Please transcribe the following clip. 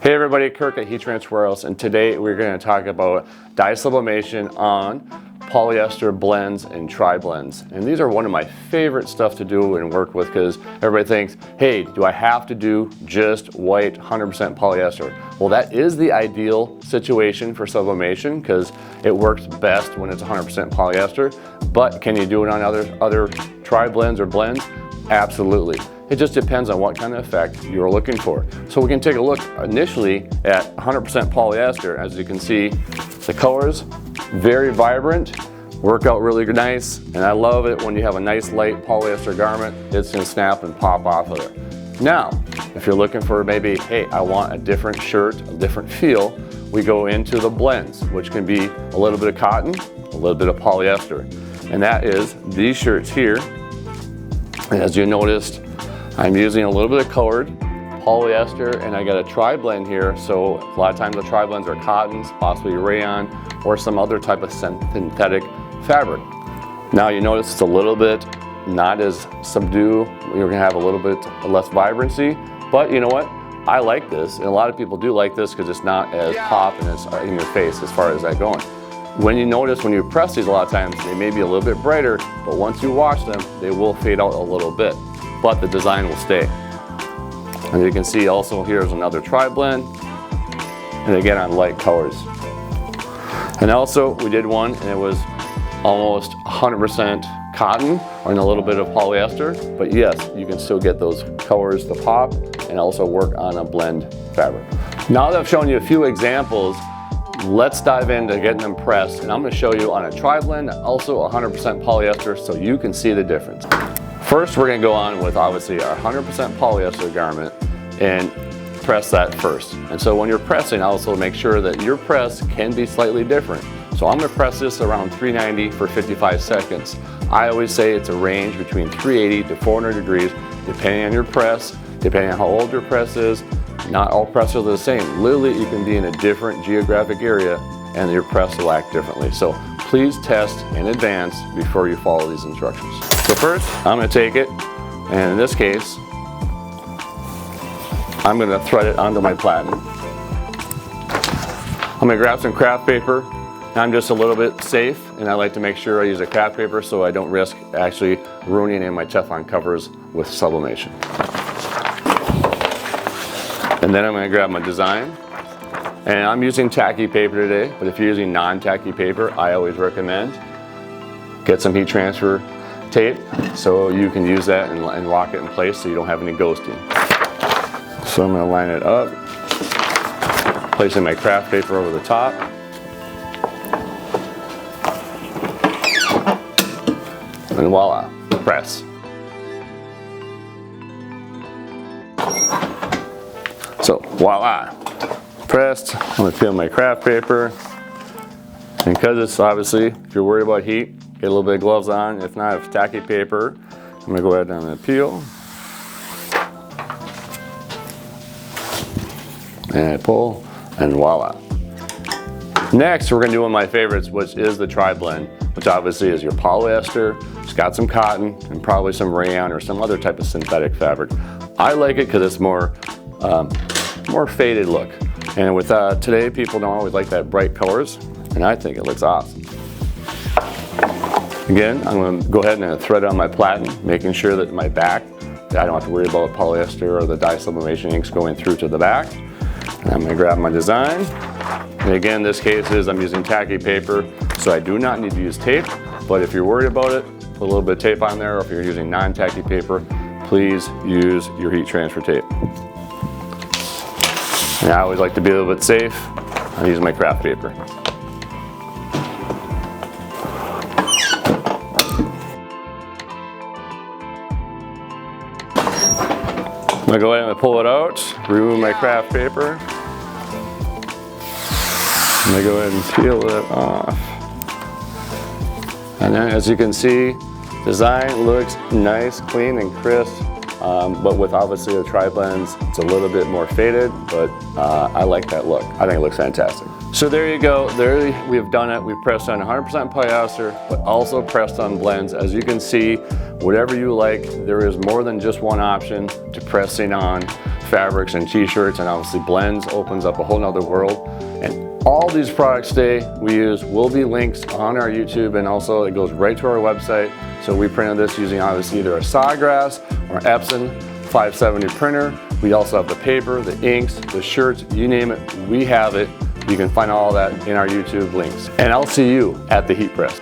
Hey everybody, Kirk at Heat Transfer Warehouse, and today we're going to talk about dye sublimation on polyester blends and triblends. And these are one of my favorite stuff to do and work with because everybody thinks, hey, do I have to do just white 100% polyester? Well, that is the ideal situation for sublimation because it works best when it's 100% polyester. But can you do it on other triblends or blends? Absolutely. It just depends on what kind of effect you're looking for. So we can take a look initially at 100% polyester. As you can see, the colors, very vibrant, work out really nice, and I love it when you have a nice light polyester garment, it's gonna snap and pop off of it. Now, if you're looking for maybe, hey, I want a different shirt, a different feel, we go into the blends, which can be a little bit of cotton, a little bit of polyester. And that is these shirts here. And as you noticed, I'm using a little bit of colored polyester, and I got a tri-blend here. So a lot of times the tri-blends are cottons, possibly rayon, or some other type of synthetic fabric. Now you notice it's a little bit not as subdued. You're gonna have a little bit less vibrancy, but you know what? I like this, and a lot of people do like this because it's not as pop and it's in your face as far as that going. When you notice when you press these, a lot of times they may be a little bit brighter, but once you wash them, they will fade out a little bit, but the design will stay. And you can see also here's another tri-blend, and again on light colors. And also we did one and it was almost 100% cotton and a little bit of polyester, but yes, you can still get those colors to pop and also work on a blend fabric. Now that I've shown you a few examples, let's dive into getting them pressed, and I'm going to show you on a tri-blend, also 100% polyester, so you can see the difference. First, we're going to go on with obviously our 100% polyester garment and press that first. And so when you're pressing, also make sure that your press can be slightly different. So I'm going to press this around 390 for 55 seconds. I always say it's a range between 380 to 400 degrees, depending on your press, depending on how old your press is. Not all presses are the same. Literally, you can be in a different geographic area and your press will act differently. So please test in advance before you follow these instructions. So first, I'm going to take it, and in this case, I'm going to thread it onto my platen. I'm going to grab some craft paper. I'm just a little bit safe, and I like to make sure I use a craft paper so I don't risk actually ruining any of my Teflon covers with sublimation. And then I'm going to grab my design, and I'm using tacky paper today, but if you're using non-tacky paper, I always recommend get some heat transfer tape so you can use that and lock it in place so you don't have any ghosting. So I'm going to line it up, placing my craft paper over the top, and voila, press. So voila, pressed. I'm going to peel my craft paper, and because it's obviously, if you're worried about heat, get a little bit of gloves on. If not, if tacky paper, I'm going to go ahead and peel, and I pull, and voila. Next, we're going to do one of my favorites, which is the tri-blend, which obviously is your polyester. It's got some cotton and probably some rayon or some other type of synthetic fabric. I like it because it's more faded look. And with today, people don't always like that bright colors, and I think it looks awesome. Again, I'm going to go ahead and thread it on my platen, making sure that my back, I don't have to worry about polyester or the dye sublimation inks going through to the back. And I'm going to grab my design. And again, in this case I'm using tacky paper, so I do not need to use tape, but if you're worried about it, put a little bit of tape on there, or if you're using non-tacky paper, please use your heat transfer tape. And I always like to be a little bit safe. I use my craft paper. I'm going to go ahead and pull it out, remove my craft paper. I'm going to go ahead and peel it off. And then as you can see, design looks nice, clean, and crisp. but with obviously the tri-blends, it's a little bit more faded, but I like that look. I think it looks fantastic. So there you go, there we've done it. We've pressed on 100% polyester, but also pressed on blends. As you can see, whatever you like, there is more than just one option to pressing on fabrics and t-shirts, and obviously blends opens up a whole nother world. And all these products today we use will be links on our YouTube, and also it goes right to our website. So we printed this using obviously either a Sawgrass or Epson 570 printer. We also have the paper, the inks, the shirts, you name it, we have it. You can find all that in our YouTube links. And I'll see you at the heat press.